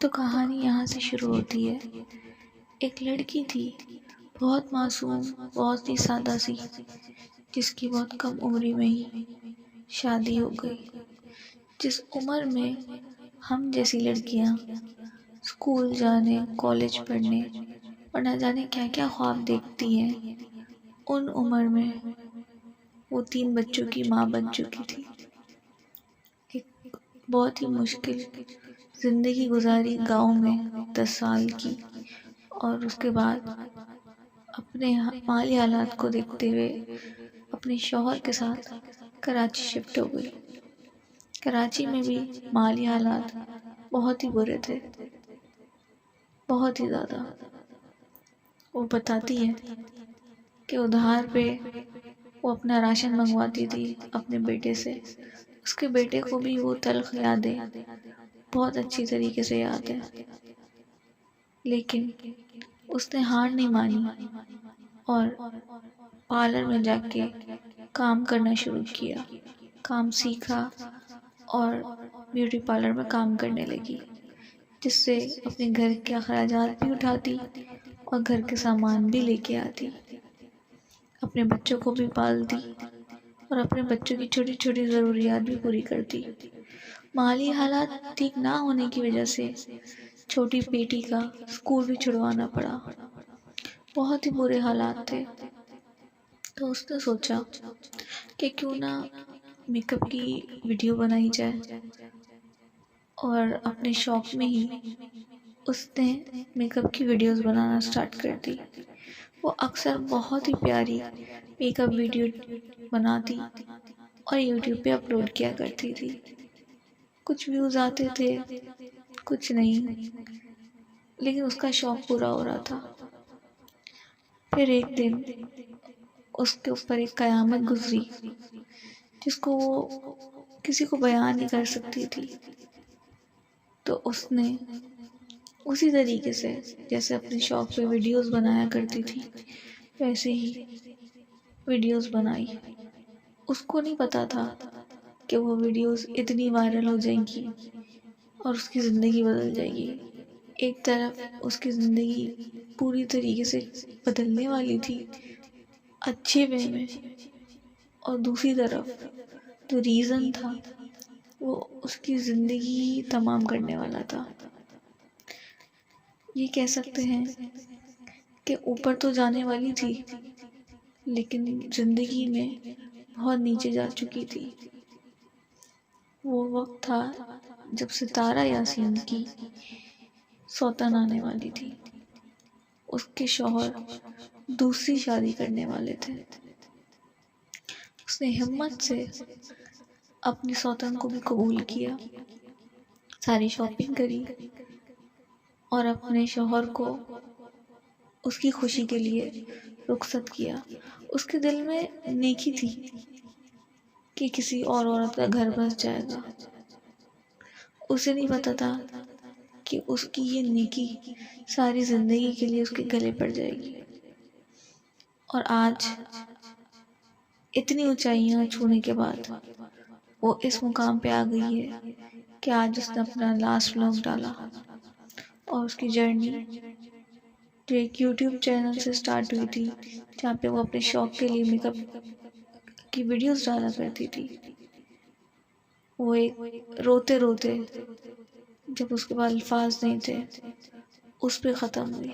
تو کہانی یہاں سے شروع ہوتی ہے۔ ایک لڑکی تھی، بہت معصوم، بہت ہی سادہ سی، جس کی بہت کم عمری میں ہی شادی ہو گئی۔ جس عمر میں ہم جیسی لڑکیاں اسکول جانے، کالج پڑھنے اور نہ جانے کیا کیا خواب دیکھتی ہیں، ان عمر میں وہ 3 بچوں کی ماں بن چکی تھی۔ ایک بہت ہی مشکل زندگی گزاری گاؤں میں 10 سال کی، اور اس کے بعد اپنے مالی حالات کو دیکھتے ہوئے اپنے شوہر کے ساتھ کراچی شفٹ ہو گئی۔ کراچی میں بھی مالی حالات بہت ہی برے تھے، بہت ہی زیادہ۔ وہ بتاتی ہے کہ ادھار پہ وہ اپنا راشن منگواتی تھی اپنے بیٹے سے۔ اس کے بیٹے کو بھی وہ تلخ یادیں بہت اچھی طریقے سے یاد ہے، لیکن اس نے ہار نہیں مانی اور پارلر میں جا کے کام کرنا شروع کیا، کام سیکھا اور بیوٹی پارلر میں کام کرنے لگی، جس سے اپنے گھر کے اخراجات بھی اٹھاتی اور گھر کے سامان بھی لے کے آتی، اپنے بچوں کو بھی پالتی اور اپنے بچوں کی چھوٹی چھوٹی ضروریات بھی پوری کرتی۔ مالی حالات ٹھیک نہ ہونے کی وجہ سے چھوٹی بیٹی کا اسکول بھی چھڑوانا پڑا، بہت ہی برے حالات تھے۔ تو اس نے سوچا کہ کیوں نہ میک اپ کی ویڈیو بنائی جائے، اور اپنے شوق میں ہی اس نے میک اپ کی ویڈیوز بنانا سٹارٹ کر دی۔ وہ اکثر بہت ہی پیاری میک اپ ویڈیو بناتی اور یوٹیوب پہ اپلوڈ کیا کرتی تھی۔ کچھ ویوز آتے تھے، کچھ نہیں، لیکن اس کا شوق پورا ہو رہا تھا۔ پھر ایک دن اس کے اوپر ایک قیامت گزری، جس کو وہ کسی کو بیان نہیں کر سکتی تھی۔ تو اس نے اسی طریقے سے جیسے اپنے شوق پہ ویڈیوز بنایا کرتی تھی، ویسے ہی ویڈیوز بنائی۔ اس کو نہیں پتا تھا کہ وہ ویڈیوز اتنی وائرل ہو جائیں گی اور اس کی زندگی بدل جائے گی۔ ایک طرف اس کی زندگی پوری طریقے سے بدلنے والی تھی، اچھے وے میں، اور دوسری طرف جو ریزن تھا وہ اس کی زندگی تمام کرنے والا تھا۔ یہ کہہ سکتے ہیں کہ اوپر تو جانے والی تھی، لیکن زندگی میں بہت نیچے جا چکی تھی۔ وہ وقت تھا جب ستارہ یاسین کی سوتن آنے والی تھی۔ اس کے شوہر دوسری شادی کرنے والے تھے۔ اس نے ہمت سے اپنی سوتن کو بھی قبول کیا، ساری شاپنگ کری اور اپنے شوہر کو اس کی خوشی کے لیے رخصت کیا۔ اس کے دل میں نیکی تھی کہ کسی اور عورت کا گھر بس جائے گا۔ اسے نہیں پتا تھا کہ اس کی یہ نیکی ساری زندگی کے لیے اس کے گلے پڑ جائے گی، اور آج اتنی اونچائیاں چھونے کے بعد وہ اس مقام پہ آ گئی ہے کہ آج اس نے اپنا لاسٹ ولاگ ڈالا، اور اس کی جرنی جو ایک یوٹیوب چینل سے سٹارٹ ہوئی تھی، جہاں پہ وہ اپنے شوق کے لیے میک اپ کی ویڈیوز ڈالا کرتی تھی، وہ ایک روتے روتے، جب اس کے پاس الفاظ نہیں تھے، اس پہ ختم ہوئی۔